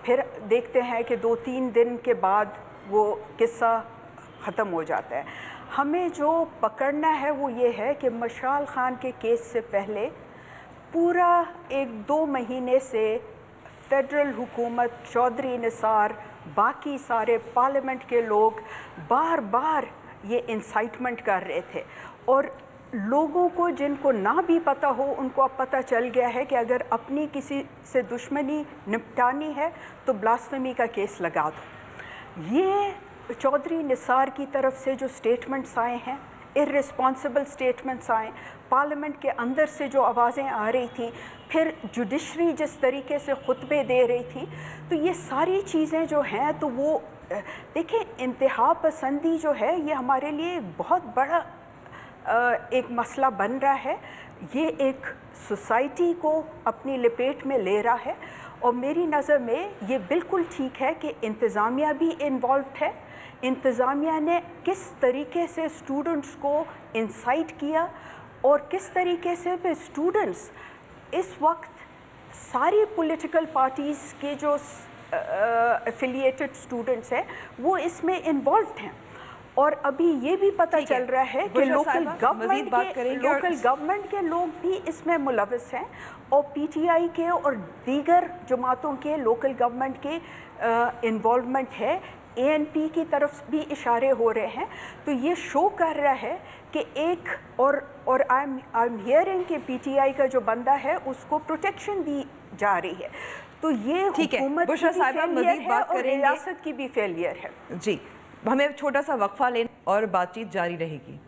फिर देखते हैं कि 2-3 दिन के बाद वो किस्सा ख़त्म हो जाता है। हमें जो पकड़ना है वो ये है कि मशाल खान के केस से पहले पूरा 1-2 महीने से फेडरल हुकूमत, चौधरी निसार, बाकी सारे पार्लियामेंट के लोग बार बार ये इंसाइटमेंट कर रहे थे और लोगों को जिनको ना भी पता हो उनको अब पता चल गया है कि अगर अपनी किसी से दुश्मनी निपटानी है तो ब्लास्फेमी का केस लगा दो। ये चौधरी निसार की तरफ से जो स्टेटमेंट्स आए हैं, इर्रिस्पॉन्सिबल स्टेटमेंट्स आए, पार्लियामेंट के अंदर से जो आवाज़ें आ रही थी, फिर जुडिशरी जिस तरीके से खुतबे दे रही थी, तो ये सारी चीज़ें जो हैं तो वो देखिए इंतहा पसंदी जो है ये हमारे लिए एक बहुत बड़ा एक मसला बन रहा है। ये एक सोसाइटी को अपनी लपेट में ले रहा है और मेरी नज़र में ये बिल्कुल ठीक है कि इंतज़ामिया भी इन्वॉल्व है। इंतज़ामिया ने किस तरीके से स्टूडेंट्स को इंसाइट किया और किस तरीके से भी स्टूडेंट्स इस वक्त सारी पॉलिटिकल पार्टीज़ के जो एफिलिएटेड स्टूडेंट्स हैं वो इसमें इन्वॉल्व हैं। और अभी ये भी पता चल रहा है कि लोकल गवर्नमेंट के लोग भी इसमें मुलविस हैं और पीटीआई के और दीगर जमातों के लोकल गवर्नमेंट के इन्वॉल्वमेंट है। एएनपी की तरफ भी इशारे हो रहे हैं। तो ये शो कर रहा है कि एक और आई एम हियरिंग कि पीटीआई का जो बंदा है उसको प्रोटेक्शन दी जा रही है। तो ये हुकूमत की भी फेलियर है और रियासत की भी फेलियर है। जी, हमें छोटा सा वक्फा लेना और बातचीत जारी रहेगी।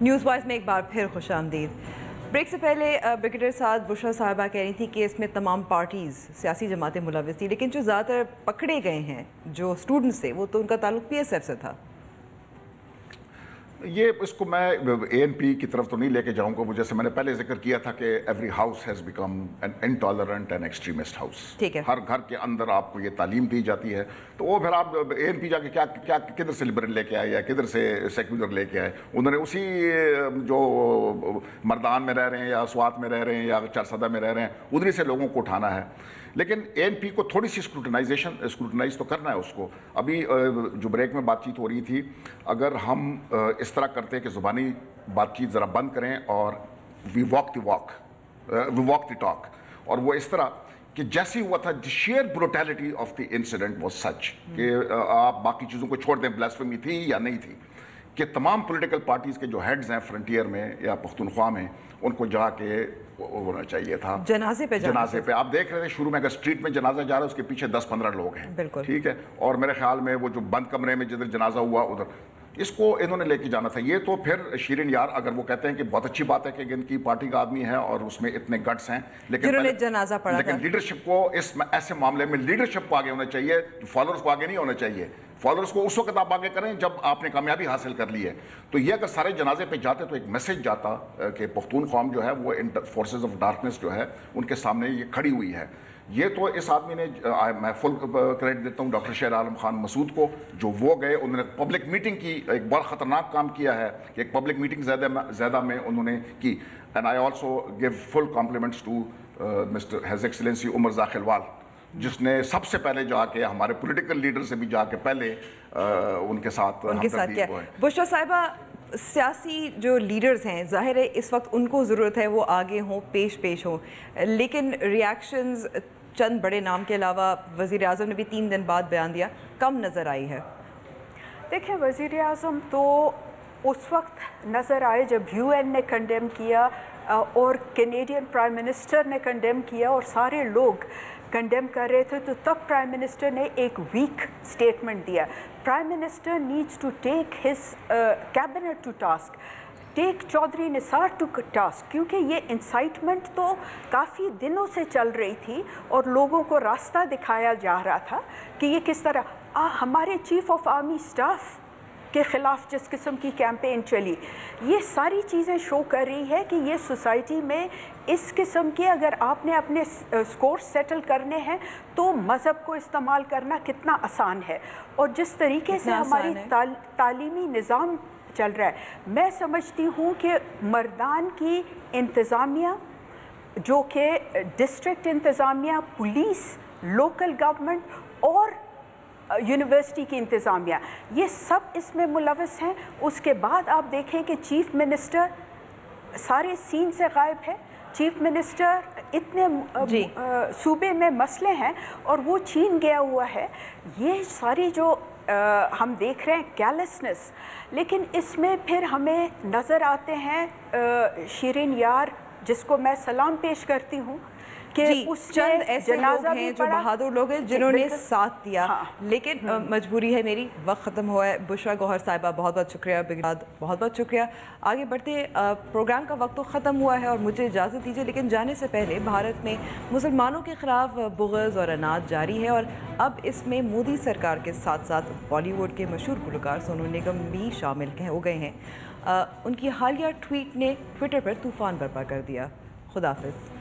न्यूज़ वॉइस में एक बार फिर खुश आमदीद। ब्रेक से पहले ब्रिगेडियर साद बुशरा साहिबा कह रही थी कि इसमें तमाम पार्टीज़ सियासी जमातें मुलविस थी, लेकिन जो ज़्यादातर पकड़े गए हैं जो स्टूडेंट्स थे वो तो उनका ताल्लुक पीएसएफ से था। ये इसको मैं एएनपी की तरफ तो नहीं लेके जाऊंगा। वो जैसे मैंने पहले जिक्र किया था कि every house has become an intolerant and extremist house. ठीक है, हर घर के अंदर आपको ये तालीम दी जाती है। तो वो फिर आप एएनपी जाके क्या किधर से लिबरल लेके आए या किधर से सेक्युलर लेके आए। उन्होंने उसी जो मर्दान में रह रहे हैं या स्वात में रह रहे हैं या चारसदा में रह रहे हैं उधरी से लोगों को उठाना है। लेकिन एएनपी को थोड़ी सी स्क्रूटनाइज तो करना है उसको। अभी जो ब्रेक में बातचीत हो रही थी, अगर हम इस तरह करते हैं कि ज़ुबानी बातचीत ज़रा बंद करें और वी वॉक द टॉक, और वो इस तरह कि जैसे हुआ था, the share brutality of the incident was such कि आप बाकी चीज़ों को छोड़ दें, ब्लास्फेमी थी या नहीं थी, कि तमाम पॉलिटिकल पार्टीज़ के जो हेड्स हैं फ्रंटियर में या पख्तूनख्वा में, उनको जाके होना चाहिए था जनाजे पे। आप देख रहे थे शुरू में अगर स्ट्रीट में जनाजा जा रहा है उसके पीछे 10-15 लोग हैं, ठीक है। और मेरे ख्याल में वो जो बंद कमरे में जिधर जनाजा हुआ उधर इसको इन्होंने लेके जाना था। ये तो फिर शीरिन यार अगर वो कहते हैं कि बहुत अच्छी बात है कि इनकी पार्टी का आदमी है और उसमें इतने गट्स हैं, लेकिन लीडरशिप को इस ऐसे मामले में लीडरशिप को आगे होना चाहिए, फॉलोअर्स को आगे नहीं होना चाहिए। फॉलोअर्स को उस वक्त आप आगे करें जब आपने कामयाबी हासिल कर ली है। तो ये अगर सारे जनाजे पे जाते तो एक मैसेज जाता कि पख्तूनख्वा जो है वो फोर्सेस ऑफ डार्कनेस जो है उनके सामने ये खड़ी हुई है। ये तो इस आदमी ने मैं फुल क्रेडिट देता हूँ डॉक्टर शेर आलम खान मसूद को, जो वो गए उन्होंने पब्लिक मीटिंग की। एक बड़ा ख़तरनाक काम किया है कि एक पब्लिक मीटिंग ज़्यादा में उन्होंने की। And I also give full compliments to mister his excellency Omar Zakhilwal, जिसने सबसे पहले जाके हमारे पॉलिटिकल लीडर से भी जाके पहले उनके साथ किया। बुशरा साहिबा, सियासी जो लीडर्स हैं ज़ाहिर है इस वक्त उनको ज़रूरत है वो आगे हों, पेश हों, लेकिन रिएक्शंस चंद बड़े नाम के अलावा वज़ीर आज़म ने भी 3 दिन बाद बयान दिया, कम नज़र आई है। देखिए, वज़ीर आज़म तो उस वक्त नज़र आए जब यूएन ने कंडेम किया और कैनेडियन प्राइम मिनिस्टर ने कंडेम किया और सारे लोग कंडेम कर रहे थे, तो तब प्राइम मिनिस्टर ने एक वीक स्टेटमेंट दिया। Prime minister needs to take his cabinet to task, take Chaudhry Nisar to task, क्योंकि ये इंसाइटमेंट तो काफ़ी दिनों से चल रही थी और लोगों को रास्ता दिखाया जा रहा था कि ये किस तरह हमारे चीफ ऑफ आर्मी स्टाफ के ख़िलाफ़ जिस किस्म की कैंपेन चली, ये सारी चीज़ें शो कर रही है कि ये सोसाइटी में इस किस्म के अगर आपने अपने स्कोर सेटल करने हैं तो मज़हब को इस्तेमाल करना कितना आसान है। और जिस तरीके से हमारी तालीमी निज़ाम चल रहा है, मैं समझती हूँ कि मर्दान की इंतज़ामिया, जो कि डिस्ट्रिक्ट इंतज़ामिया, पुलिस, लोकल गवर्नमेंट और यूनिवर्सिटी की इंतज़ामिया, ये सब इसमें मुलविस हैं। उसके बाद आप देखें कि चीफ मिनिस्टर सारे सीन से गायब है। चीफ मिनिस्टर इतने सूबे में मसले हैं और वो चीन गया हुआ है। ये सारी जो हम देख रहे हैं कैलसनेस, लेकिन इसमें फिर हमें नज़र आते हैं शिरीन यार, जिसको मैं सलाम पेश करती हूँ कि चंद ऐसे लोग हैं जो बहादुर लोग हैं जिन्होंने साथ दिया। लेकिन मजबूरी है मेरी, वक्त ख़त्म हुआ है। बुशरा गौहर साहिबा बहुत बहुत शुक्रिया, बिगदाद बहुत बहुत शुक्रिया। आगे बढ़ते प्रोग्राम का वक्त तो ख़त्म हुआ है और मुझे इजाज़त दीजिए, लेकिन जाने से पहले भारत में मुसलमानों के ख़िलाफ़ बुग़्ज़ और अनाज जारी है और अब इसमें मोदी सरकार के साथ साथ बॉलीवुड के मशहूर गुलकार सोनू निगम भी शामिल हो गए हैं। उनकी हालिया ट्वीट ने ट्विटर पर तूफ़ान बर्पा कर दिया। खुदाफिज़।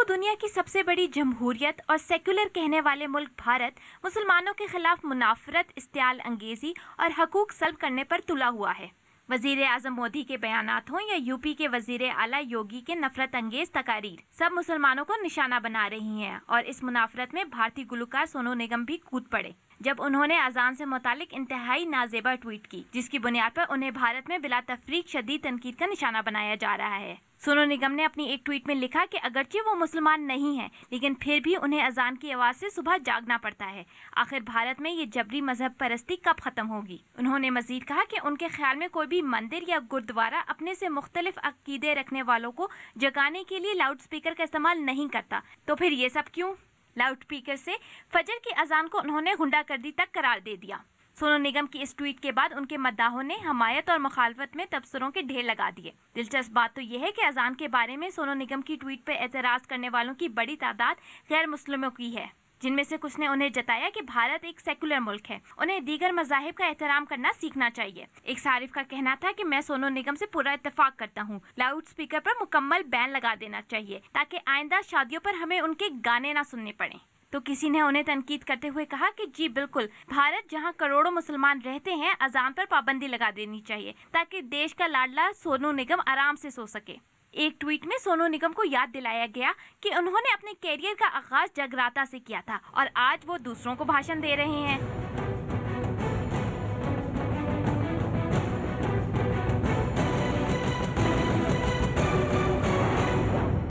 दुनिया की सबसे बड़ी जमहूरियत और सेक्युलर कहने वाले मुल्क भारत मुसलमानों के खिलाफ मुनाफरत, इस्तेआल अंगेजी और हकूक सल्ब करने पर तुला हुआ है। वजीर आजम मोदी के बयानात हों या यूपी के वजीर आला योगी के नफरत अंगेज तकारीर, सब मुसलमानों को निशाना बना रही हैं और इस मुनाफरत में भारतीय गुलकार सोनू निगम भी कूद पड़े जब उन्होंने अजान से मुतालिक इंतहाई नाजेबा ट्वीट की, जिसकी बुनियाद पर उन्हें भारत में बिला तफरीक शदीद तनकीद का निशाना बनाया जा रहा है। सोनू निगम ने अपनी एक ट्वीट में लिखा कि अगरचे वो मुसलमान नहीं हैं, लेकिन फिर भी उन्हें अजान की आवाज़ से सुबह जागना पड़ता है। आखिर भारत में ये जबरी मजहब परस्ती कब ख़त्म होगी? उन्होंने मजीद कहा कि उनके ख्याल में कोई भी मंदिर या गुरुद्वारा अपने से मुख्तलिफ अकीदे रखने वालों को जगाने के लिए लाउड स्पीकर का इस्तेमाल नहीं करता, तो फिर ये सब क्यों? लाउड स्पीकर से फजर की अजान को उन्होंने गुंडागर्दी तक करार दे दिया। सोनू निगम की इस ट्वीट के बाद उनके मद्दाहों ने हमायत और मुखालफत में तबसरों के ढेर लगा दिए। दिलचस्प बात तो यह है कि अजान के बारे में सोनू निगम की ट्वीट पर एतराज़ करने वालों की बड़ी तादाद गैर मुस्लिमों की है, जिनमें से कुछ ने उन्हें जताया कि भारत एक सेकुलर मुल्क है, उन्हें दीगर मज़ाहिब का एहतराम करना सीखना चाहिए। एक सारिफ का कहना था कि मैं सोनू निगम से पूरा इत्तेफाक करता हूँ, लाउड स्पीकर पर मुकम्मल बैन लगा देना चाहिए ताकि आइंदा शादियों पर हमें उनके गाने ना सुनने पड़े। तो किसी ने उन्हें तनकीद करते हुए कहा कि जी बिल्कुल, भारत जहां करोड़ों मुसलमान रहते हैं, अजान पर पाबंदी लगा देनी चाहिए ताकि देश का लाडला सोनू निगम आराम से सो सके। एक ट्वीट में सोनू निगम को याद दिलाया गया कि उन्होंने अपने कैरियर का आगाज जगराता से किया था और आज वो दूसरों को भाषण दे रहे हैं।